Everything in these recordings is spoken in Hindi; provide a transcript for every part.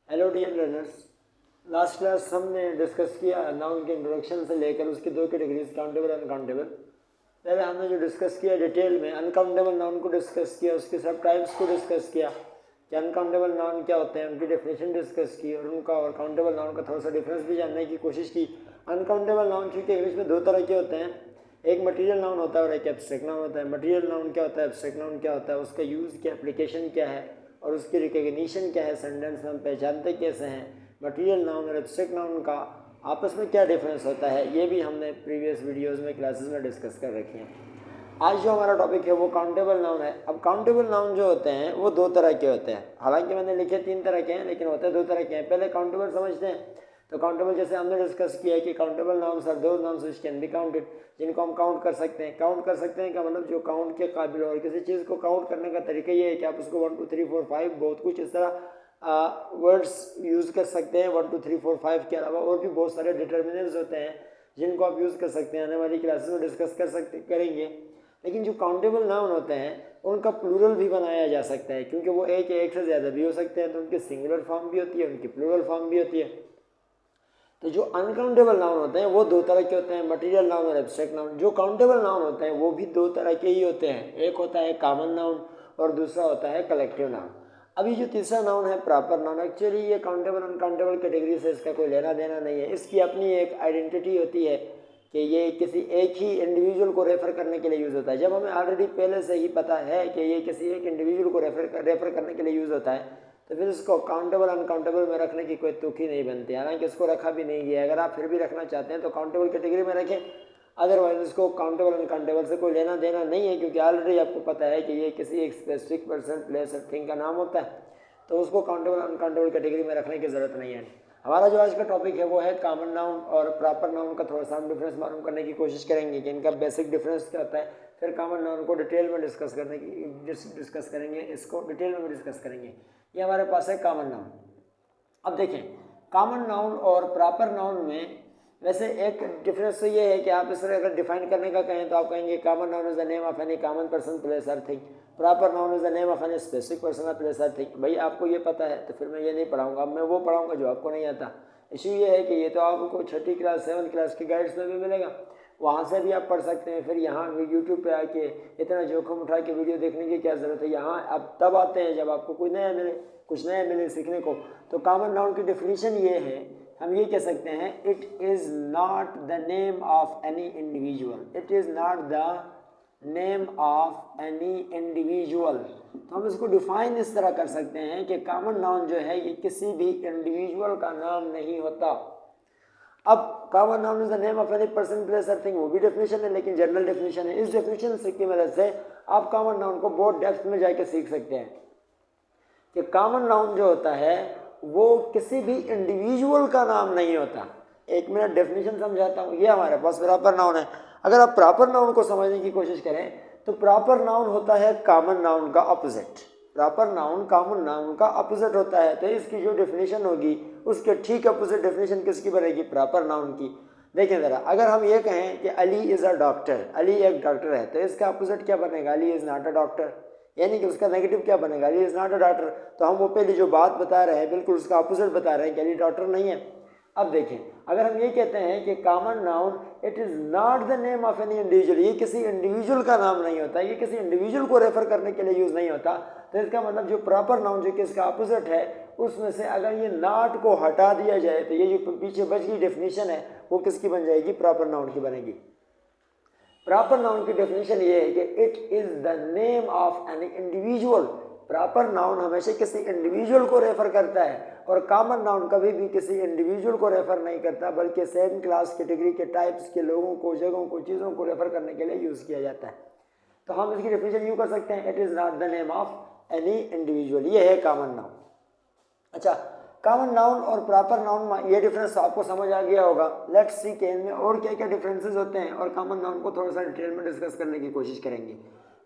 Hello dear learners. Last class हमने डिस्कस किया नाउन के इंट्रोडक्शन से लेकर उसकी दो कैटेगरीज काउंटेबल अनकाउंटेबल। पहले हमने जो डिस्कस किया डिटेल में अनकाउंटेबल नाउन को डिस्कस किया, उसके सब टाइप्स को डिस्कस किया कि अनकाउंटेबल नाउन क्या होते हैं, उनकी डेफिनेशन डिस्कस की और उनका और काउंटेबल नाउन का थोड़ा सा डिफरेंस भी जानने की कोशिश की। अनकाउंटेबल नाउन चूँकि इंग्लिश में दो तरह के होते हैं, एक मटेरियल नाउन होता है और एक एब्स्ट्रैक्ट नाउन होता है। मटेरियल नाउन क्या होता है, एब्स्ट्रैक्ट नाउन क्या होता है, उसका यूज़ क्या, एप्लीकेशन क्या है और उसकी रिकग्निशन क्या है, सेंटेंस में हम पहचानते कैसे हैं। मटेरियल नाउन और एब्स्ट्रैक्ट नाउन का आपस में क्या डिफरेंस होता है, ये भी हमने प्रीवियस वीडियोस में क्लासेस में डिस्कस कर रखे हैं। आज जो हमारा टॉपिक है वो काउंटेबल नाउन है। अब काउंटेबल नाउन जो होते हैं वो दो तरह के होते हैं, हालांकि मैंने लिखे तीन तरह के हैं लेकिन होते दो तरह के हैं। पहले काउंटेबल समझते हैं। तो काउंटेबल जैसे हमने डिस्कस किया है कि countable nouns are those nouns which can be counted, जिनको हम काउंट कर सकते हैं। काउंट कर सकते हैं का मतलब जो काउंट के काबिल, और किसी चीज़ को काउंट करने का तरीका ये है कि आप उसको 1 2 3 4 5 बहुत कुछ इस तरह वर्ड्स यूज़ कर सकते हैं। 1 2 3 4 5 के अलावा और भी बहुत सारे डिटर्मिनेंट्स होते हैं जिनको आप यूज़ कर सकते हैं, आने वाली क्लासेस में डिस्कस करेंगे। लेकिन जो काउंटेबल नाउन होते हैं उनका प्लूरल भी बनाया जा सकता है, क्योंकि वो एक से ज़्यादा भी हो सकते हैं, तो उनकी सिंगुलर फॉर्म भी होती है, उनकी प्लूरल फॉर्म भी होती है। तो जो अनकाउंटेबल नाउन होते हैं वो दो तरह के होते हैं, मटेरियल नाउन और एब्स्ट्रैक्ट नाउन। जो काउंटेबल नाउन होते हैं वो भी दो तरह के ही होते हैं, एक होता है कॉमन नाउन और दूसरा होता है कलेक्टिव नाउन। अभी जो तीसरा नाउन है प्रॉपर नाउन, एक्चुअली ये काउंटेबल अनकाउंटेबल कैटेगरी से इसका कोई लेना देना नहीं है। इसकी अपनी एक आइडेंटिटी होती है कि ये किसी एक ही इंडिविजुअल को रेफ़र करने के लिए यूज़ होता है। जब हमें ऑलरेडी पहले से ही पता है कि ये किसी एक इंडिविजुअल को रेफ़र करने के लिए यूज़ होता है, तो फिर इसको काउंटेबल अनकाउंटेबल में रखने की कोई तुक ही नहीं बनती। हालांकि इसको रखा भी नहीं गया, अगर आप फिर भी रखना चाहते हैं तो काउंटेबल कैटेगरी में रखें, अदरवाइज इसको काउंटेबल अनकाउंटेबल से कोई लेना देना नहीं है, क्योंकि ऑलरेडी आपको पता है कि ये किसी एक स्पेसिफिक पर्सन, प्लेस और थिंग का नाम होता है, तो उसको काउंटेबल अनकाउंटेबल कैटेगरी में रखने की ज़रूरत नहीं है। हमारा जो आज का टॉपिक है वो है कॉमन नाउन और प्रॉपर नाउन का थोड़ा सा हम डिफरेंस मालूम करने की कोशिश करेंगे कि इनका बेसिक डिफरेंस क्या होता है। फिर कॉमन नाउन को डिटेल में डिस्कस करेंगे, इसको डिटेल में डिस्कस करेंगे। ये हमारे पास है कॉमन नाउन। अब देखें कॉमन नाउन और प्रॉपर नाउन में वैसे एक डिफरेंस तो ये है कि आप इस तरह अगर डिफाइन करने का कहें तो आप कहेंगे common noun is the name of any common person, place और thing. Proper noun is the name of any specific person और प्लेस और थिंग। भाई आपको ये पता है तो फिर मैं ये नहीं पढ़ाऊंगा, अब मैं वो पढ़ाऊंगा जो आपको नहीं आता। इशू ये है कि ये तो आपको 6ठी क्लास 7th क्लास की गाइड्स में भी मिलेगा, वहाँ से भी आप पढ़ सकते हैं। फिर यहाँ यूट्यूब पे आके इतना जोखिम उठा के वीडियो देखने की क्या ज़रूरत है। यहाँ अब तब आते हैं जब आपको कुछ नया मिले सीखने को। तो कॉमन नाउन की डेफिनेशन ये है, हम ये कह सकते हैं it is not the name of any individual. It is not the name of any individual. तो हम इसको डिफाइन इस तरह कर सकते हैं कि कॉमन नाउन जो है ये किसी भी इंडिविजुअल का नाम नहीं होता। अब common noun is the name of any person, place और थिंग, वो भी डेफिनेशन है लेकिन जनरल डेफिनेशन है। इस डेफिनेशन की मदद से आप कॉमन नाउन को बहुत डेप्थ में जाके सीख सकते हैं कि कॉमन नाउन जो होता है वो किसी भी इंडिविजुअल का नाम नहीं होता। एक मिनट डेफिनेशन समझाता हूँ। ये हमारे पास प्रॉपर नाउन है। अगर आप प्रॉपर नाउन को समझने की कोशिश करें तो प्रॉपर नाउन होता है कॉमन नाउन का opposite. Proper noun common noun का अपोजिट होता है। तो इसकी जो डेफिनेशन होगी उसके ठीक अपोजिट डेफिनेशन किसकी बनेगी, प्रॉपर नाउन की। देखें ज़रा, अगर हम ये कहें कि Ali is a doctor, Ali एक डॉक्टर है, तो इसका अपोजिट क्या बनेगा, Ali is not a doctor, यानी कि उसका नेगेटिव क्या बनेगा, Ali is not a doctor. तो हम वो पहले जो बात बता रहे हैं बिल्कुल उसका अपोजिट बता रहे हैं कि अली डॉक्टर नहीं है। अब देखें, अगर हम ये कहते हैं कि common noun it is not the name of any individual, ये किसी इंडिविजुअल का नाम नहीं होता, ये किसी इंडिविजुअल को रेफर करने के लिए यूज़ नहीं होता, तो इसका मतलब जो प्रॉपर नाउन जो कि इसका अपोजिट है उसमें से अगर ये नॉट को हटा दिया जाए तो ये जो पीछे बच गई डेफिनेशन है वो किसकी बन जाएगी, प्रॉपर नाउन की बनेगी। प्रॉपर नाउन की डेफिनेशन ये है कि it is the name of an individual. Proper noun हमेशा किसी इंडिविजुअल को रेफर करता है और कॉमन नाउन कभी भी किसी इंडिविजुअल को रेफर नहीं करता, बल्कि सेम क्लास कैटेगरी के टाइप्स के लोगों को, जगहों को, चीज़ों को रेफर करने के लिए यूज़ किया जाता है। तो हम इसकी डेफिनेशन यूँ कर सकते हैं, it is not the name of any individual. ये है कॉमन नाउन। अच्छा, कॉमन नाउन और प्रॉपर नाउन ये डिफरेंस आपको समझ आ गया होगा। लेट्स सी कि इनमें और क्या क्या डिफरेंसेस होते हैं और कॉमन नाउन को थोड़ा सा डिटेल में डिस्कस करने की कोशिश करेंगे।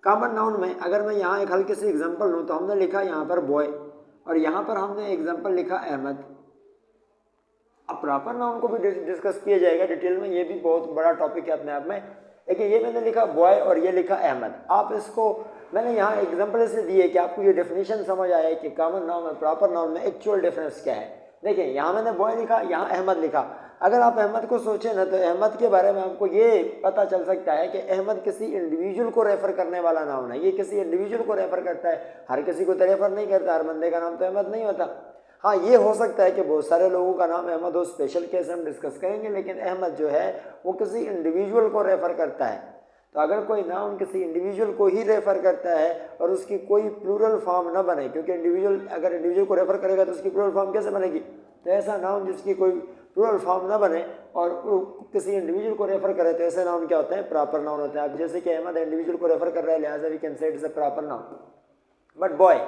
कॉमन नाउन में अगर मैं यहाँ एक हल्की सी एग्जांपल लूँ तो हमने लिखा यहाँ पर बॉय और यहाँ पर हमने एग्जांपल लिखा अहमद। अब प्रॉपर नाउन को भी डिस्कस किया जाएगा डिटेल में, ये भी बहुत बड़ा टॉपिक है अपने आप में देखिए ये मैंने लिखा बॉय और ये लिखा अहमद। आप इसको मैंने यहाँ एग्जांपल इसलिए दी है कि आपको ये डेफिनेशन समझ आए कि कॉमन नाउन और प्रॉपर नाउन में एक्चुअल डिफरेंस क्या है। देखिए यहाँ मैंने बॉय लिखा, यहाँ अहमद लिखा। अगर आप अहमद को सोचें ना तो अहमद के बारे में आपको ये पता चल सकता है कि अहमद किसी इंडिविजुअल को रेफर करने वाला नाउन है। ये किसी इंडिविजुअल को रेफर करता है, हर किसी को तो रेफर नहीं करता, हर बंदे का नाम तो अहमद नहीं होता। हाँ ये हो सकता है कि बहुत सारे लोगों का नाम अहमद हो, स्पेशल केस हम डिस्कस करेंगे, लेकिन अहमद जो है वो किसी इंडिविजुअल को रेफर करता है। तो अगर कोई नाउन किसी इंडिविजुअल को ही रेफर करता है और उसकी कोई प्लूरल फॉर्म ना बने, क्योंकि अगर इंडिविजुअल को रेफर करेगा तो उसकी प्लूरल फॉर्म कैसे बनेगी, तो ऐसा नाउन जिसकी कोई प्लूरल फॉर्म ना बने और किसी इंडिविजुअल को रेफर करे तो ऐसे नाउन क्या होते हैं, प्रॉपर नाउन होते हैं। अब जैसे कि अहमद इंडिविजुअल को रेफर कर रहा है, लिहाजा we can say it is a proper noun. But boy,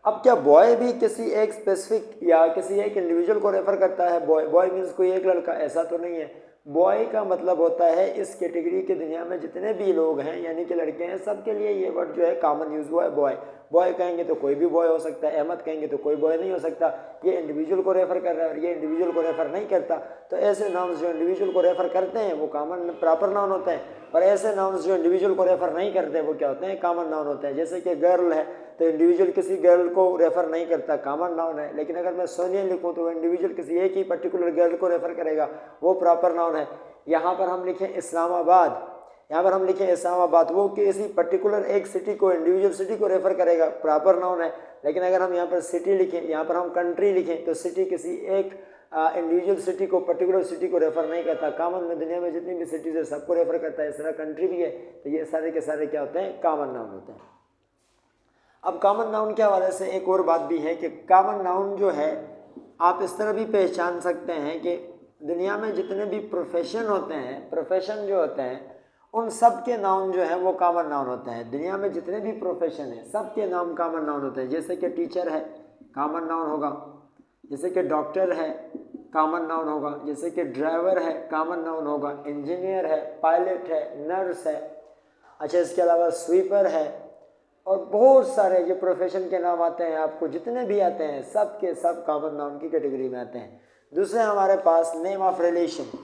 अब क्या बॉय भी किसी एक स्पेसिफिक या किसी एक इंडिविजुअल को रेफर करता है? बॉय मीन्स कोई एक लड़का, ऐसा तो नहीं है। बॉय का मतलब होता है इस कैटेगरी के दुनिया में जितने भी लोग हैं यानी कि लड़के हैं, सबके लिए ये वर्ड जो है कॉमन यूज हुआ है बॉय। बॉय कहेंगे तो कोई भी बॉय हो सकता है, अहमद कहेंगे तो कोई बॉय नहीं हो सकता। ये इंडिविजुअल को रेफर कर रहा है और ये इंडिविजुअल को रेफर नहीं करता। तो ऐसे नाउन्स जो इंडिविजुअल को रेफर करते हैं वो कॉमन प्रॉपर नाउन होते हैं, और ऐसे नाउन्स जो इंडिविजुअल को रेफर नहीं करते वो क्या होते हैं, कॉमन नाउन होते हैं। जैसे कि गर्ल है तो इंडिविजुअल किसी गर्ल को रेफर नहीं करता, कॉमन नाउन है। लेकिन अगर मैं सोनिया लिखूँ तो इंडिविजुअल किसी एक ही पर्टिकुलर गर्ल को रेफर करेगा, वो प्रॉपर नाउन है। यहाँ पर हम लिखें इस्लामाबाद, यहाँ पर हम लिखें इस्लामाबाद, वो किसी पर्टिकुलर एक सिटी को, इंडिविजुअल सिटी को रेफर करेगा, प्रॉपर नाउन है। लेकिन अगर हम यहाँ पर सिटी लिखें, यहाँ पर हम कंट्री लिखें, तो सिटी किसी एक इंडिविजुअल सिटी को, पर्टिकुलर सिटी को रेफर नहीं करता। कॉमन में दुनिया में जितनी भी सिटीज़ है सबको रेफर करता है, इस तरह कंट्री भी है। तो ये सारे के सारे क्या होते हैं, कॉमन नाउन होते हैं। अब कॉमन नाउन के हवाले से एक और बात भी है कि कॉमन नाउन जो है आप इस तरह भी पहचान सकते हैं कि दुनिया में जितने भी प्रोफेशन होते हैं, प्रोफेशन जो होते हैं, उन सब के नाउन जो है वो कॉमन नाउन होते हैं। दुनिया में जितने भी प्रोफेशन हैं सब के नाम कॉमन नाउन होते हैं। जैसे कि टीचर है, कॉमन नाउन होगा। जैसे कि डॉक्टर है, कॉमन नाउन होगा। जैसे कि ड्राइवर है, कॉमन नाउन होगा। इंजीनियर है, पायलट है, नर्स है। अच्छा, इसके अलावा स्वीपर है, और बहुत सारे जो प्रोफेशन के नाम आते हैं, आपको जितने भी आते हैं सब के सब कॉमन नाउन की कैटेगरी में आते हैं। दूसरे हमारे पास नेम ऑफ रिलेशन,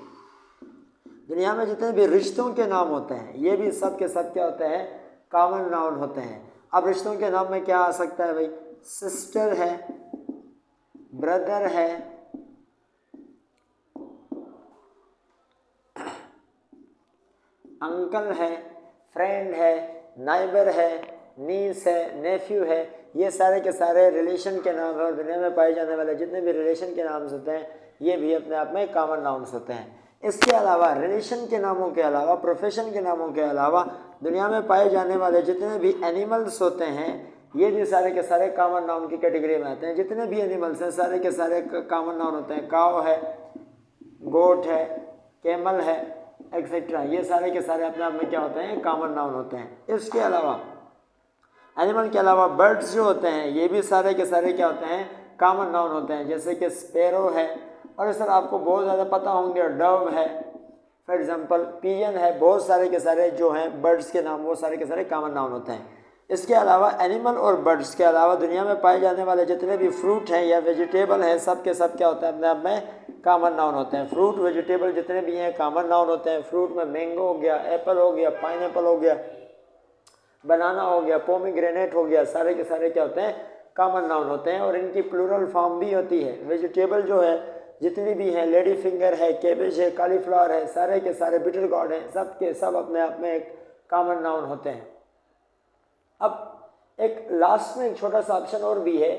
दुनिया में जितने भी रिश्तों के नाम होते हैं ये भी सब के सब क्या होते हैं, कॉमन नाउन होते हैं। अब रिश्तों के नाम में क्या आ सकता है भाई, सिस्टर है, ब्रदर है, अंकल है, फ्रेंड है, नाइबर है, नीस है, नेफ्यू है। ये सारे के सारे रिलेशन के नाम है, और दुनिया में पाए जाने वाले जितने भी रिलेशन के नाम होते हैं ये भी अपने आप में कॉमन नाउन्स होते हैं। इसके अलावा रिलेशन के नामों के अलावा, प्रोफेशन के नामों के अलावा दुनिया में पाए जाने वाले जितने भी एनिमल्स होते हैं ये भी सारे के सारे कॉमन नाउन की कैटेगरी में आते हैं। जितने भी एनिमल्स हैं सारे के सारे कॉमन नाउन होते हैं। काव है, गोट है, कैमल है, एक्सेट्रा, ये सारे के सारे अपने आप में क्या होते हैं, कॉमन नाउन होते हैं। इसके अलावा एनिमल के अलावा बर्ड्स जो होते हैं ये भी सारे के सारे क्या होते हैं, कॉमन नाउन होते हैं। जैसे कि स्पैरो है, और इस तरह आपको बहुत ज़्यादा पता होंगे, डव है, फॉर एग्जांपल पिजन है। बहुत सारे के सारे जो हैं बर्ड्स के नाम वो सारे के सारे कॉमन नाउन होते हैं। इसके अलावा एनिमल और बर्ड्स के अलावा दुनिया में पाए जाने वाले जितने भी फ्रूट हैं या वेजिटेबल हैं सब के सब क्या होता है, अपने आप में कॉमन नाउन होते हैं। फ्रूट वेजिटेबल जितने भी हैं कॉमन नाउन होते हैं। फ्रूट में मैंगो हो गया, एप्पल हो गया, पाइनएप्पल हो गया, बनाना हो गया, पोमीग्रेनेट हो गया, सारे के सारे क्या होते हैं, कॉमन नाउन होते हैं। और इनकी प्लूरल फॉर्म भी होती है। वेजिटेबल जो है जितनी भी है, लेडी फिंगर है, कैबेज है, कॉलीफ्लावर है, सारे के सारे बिटर गॉर्ड हैं, सब के सब अपने आप में एक कॉमन नाउन होते हैं। अब एक लास्ट में एक छोटा सा ऑप्शन और भी है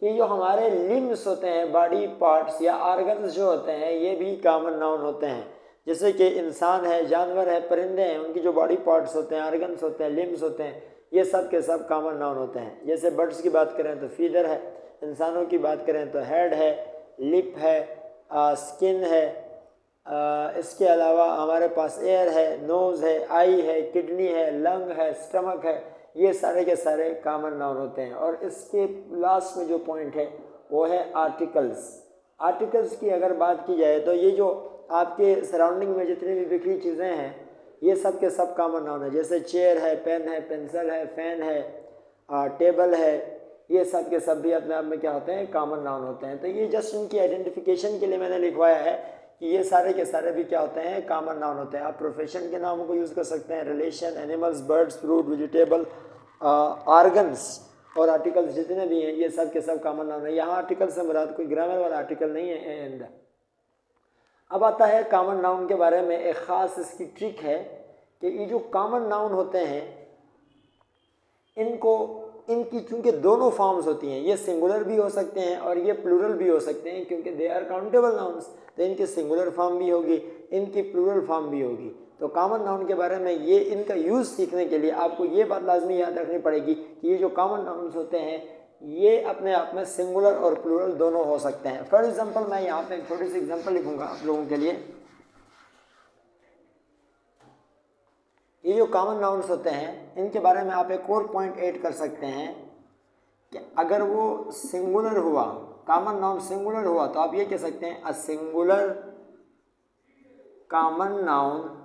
कि जो हमारे लिम्स होते हैं, बॉडी पार्ट्स या ऑर्गन्स जो होते हैं ये भी कॉमन नाउन होते हैं। जैसे कि इंसान है, जानवर है, परिंदे हैं, उनकी जो बॉडी पार्ट्स होते हैं, ऑर्गन्स होते हैं, लिम्स होते हैं, ये सब के सब कॉमन नाउन होते हैं। जैसे बर्ड्स की बात करें तो फीदर है, इंसानों की बात करें तो हेड है, लिप है, स्किन है, इसके अलावा हमारे पास एयर है, नोज़ है, आई है, किडनी है, लंग है, स्टमक है, ये सारे के सारे कॉमन नाउन होते हैं। और इसके लास्ट में जो पॉइंट है वो है आर्टिकल्स। आर्टिकल्स की अगर बात की जाए तो ये जो आपके सराउंडिंग में जितनी भी बिखरी चीज़ें हैं ये सब के सब कॉमन नाउन है। जैसे चेयर है, पेन है, पेंसिल है, फैन है, टेबल है, ये सब के सब भी अपने आप में क्या होते हैं, कॉमन नाउन होते हैं। तो ये जस्ट इनकी आइडेंटिफिकेशन के लिए मैंने लिखवाया है कि ये सारे के सारे भी क्या होते हैं, कॉमन नाउन होते हैं। आप प्रोफेशन के नामों को यूज़ कर सकते हैं, relation, animals, birds, fruit, vegetable, organs और आर्टिकल्स जितने भी हैं ये सब के सब कॉमन नाउन है। यहाँ आर्टिकल से मुराद कोई ग्रामर वाला आर्टिकल नहीं है एंड। अब आता है कॉमन नाउन के बारे में एक ख़ास इसकी ट्रिक है कि ये जो कॉमन नाउन होते हैं इनकी चूँकि दोनों फॉर्म्स होती हैं, ये सिंगुलर भी हो सकते हैं और ये प्लूरल भी हो सकते हैं, क्योंकि दे आर काउंटेबल नाउन्स, तो इनकी सिंगुलर फॉर्म भी होगी, इनकी प्लूरल फॉर्म भी होगी। तो कॉमन नाउन के बारे में ये इनका यूज़ सीखने के लिए आपको ये बात लाजमी याद रखनी पड़ेगी कि ये जो कॉमन नाउन्स होते हैं ये अपने आप में सिंगुलर और प्लूरल दोनों हो सकते हैं। फॉर एग्जांपल मैं यहाँ पे एक छोटी सी एग्जांपल लिखूंगा आप लोगों के लिए। ये जो कॉमन नाउन्स होते हैं इनके बारे में आप एक और पॉइंट ऐड कर सकते हैं कि अगर वो सिंगुलर हुआ, कॉमन नाउन सिंगुलर हुआ, तो आप ये कह सकते हैं a singular common noun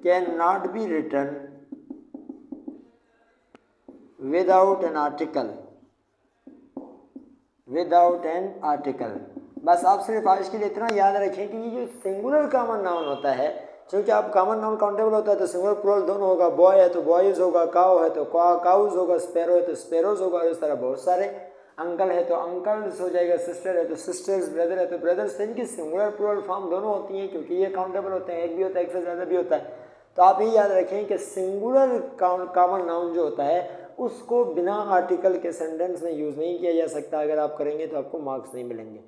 can not be written without an article, without an article. बस आप सिर्फ आज के लिए इतना याद रखें कि ये जो सिंगुलर कॉमन नाउन होता है, क्योंकि आप कॉमन नाउन काउंटेबल होता है तो सिंगुलर प्लूरल दोनों होगा, बॉय है तो बॉयज़ होगा, काउ है तो काउज होगा, स्पैरो है तो स्पैरोज होगा, और इस तरह बहुत सारे, अंकल है तो अंकल्स हो जाएगा, सिस्टर है तो सिस्टर्स, ब्रदर है तो ब्रदर्स। इनकी सिंगुलर प्लूरल फॉर्म दोनों होती हैं क्योंकि ये काउंटेबल होते हैं, एक भी होता है एक से ज़्यादा भी होता है। तो आप ये याद रखें कि सिंगुलर कॉमन नाउन जो होता है उसको बिना आर्टिकल के सेंटेंस में यूज़ नहीं किया जा सकता। अगर आप करेंगे तो आपको मार्क्स नहीं मिलेंगे।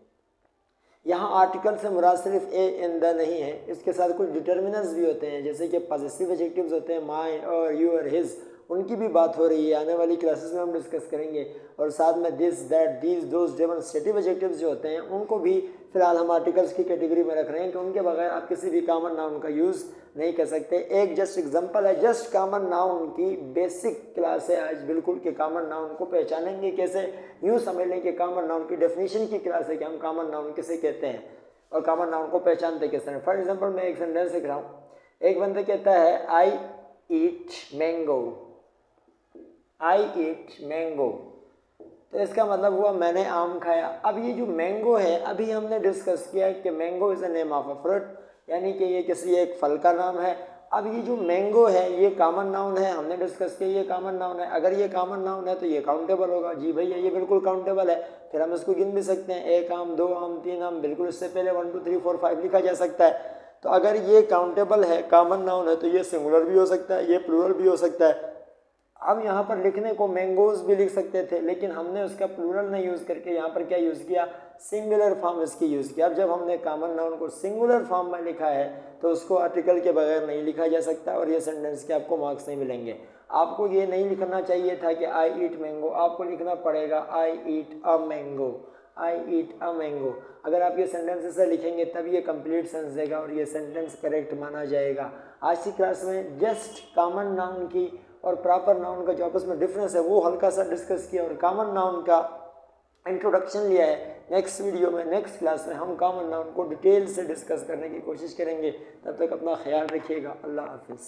यहाँ आर्टिकल से मुराद सिर्फ ए एंड द नहीं है, इसके साथ कुछ डिटर्मिनर्स भी होते हैं, जैसे कि पॉजिटिव एडजेक्टिव्स होते हैं, माई और यूर, हिज, उनकी भी बात हो रही है, आने वाली क्लासेस में हम डिस्कस करेंगे। और साथ में this, that, these, those, demonstrative adjectives जो होते हैं उनको भी फिलहाल हम आर्टिकल्स की कैटेगरी में रख रहे हैं कि उनके बगैर आप किसी भी कॉमन नाउन का यूज़ नहीं कर सकते। एक जस्ट एग्जांपल है, जस्ट कॉमन नाउन की बेसिक क्लास है आज बिल्कुल, कि कॉमन नाउन को पहचानेंगे कैसे, यूँ समझ लें कि कॉमन नाउन की डेफिनेशन की क्लास है कि हम कॉमन नाउन किसे कहते हैं और कॉमन नाउन को पहचानते कैसे हैं। फॉर एग्जाम्पल मैं एक सेंटेंस लिख रहा हूँ, एक बंदा कहता है आई ईट मैंगो, आई ईट मैंगो, तो इसका मतलब हुआ मैंने आम खाया। अब ये जो मैंगो है अभी हमने डिस्कस किया कि mango is a name of a fruit, यानी कि ये किसी एक फल का नाम है। अब ये जो मैंगो है ये कॉमन नाउन है, हमने डिस्कस किया ये कॉमन नाउन है। अगर ये कॉमन नाउन है तो ये काउंटेबल होगा। जी भैया ये बिल्कुल काउंटेबल है, फिर हम इसको गिन भी सकते हैं, 1 आम, 2 आम, 3 आम, बिल्कुल इससे पहले 1 2 3 4 5 लिखा जा सकता है। तो अगर ये काउंटेबल है, कॉमन नाउन है, तो ये सिंगुलर भी हो सकता है, ये प्लूरल भी हो सकता है। अब यहाँ पर लिखने को मैंगोज भी लिख सकते थे, लेकिन हमने उसका प्लूरल नहीं यूज़ करके यहाँ पर क्या यूज़ किया, सिंगुलर फॉर्म इसकी यूज़ किया। अब जब हमने कॉमन नाउन को सिंगुलर फॉर्म में लिखा है तो उसको आर्टिकल के बगैर नहीं लिखा जा सकता और ये सेंटेंस के आपको मार्क्स नहीं मिलेंगे। आपको ये नहीं लिखना चाहिए था कि आई ईट मैंगो, आपको लिखना पड़ेगा आई ईट a mango, I eat a mango. अगर आप ये सेंटेंस ऐसे लिखेंगे तब ये कंप्लीट सेंस देगा और ये सेंटेंस करेक्ट माना जाएगा। आज की क्लास में जस्ट कॉमन नाउन की और प्रॉपर नाउन का जो आपस में डिफरेंस है वो हल्का सा डिस्कस किया और कॉमन नाउन का इंट्रोडक्शन लिया है। नेक्स्ट वीडियो में, नेक्स्ट क्लास में हम कॉमन नाउन को डिटेल से डिस्कस करने की कोशिश करेंगे। तब तक अपना ख्याल रखिएगा। अल्लाह हाफिज़।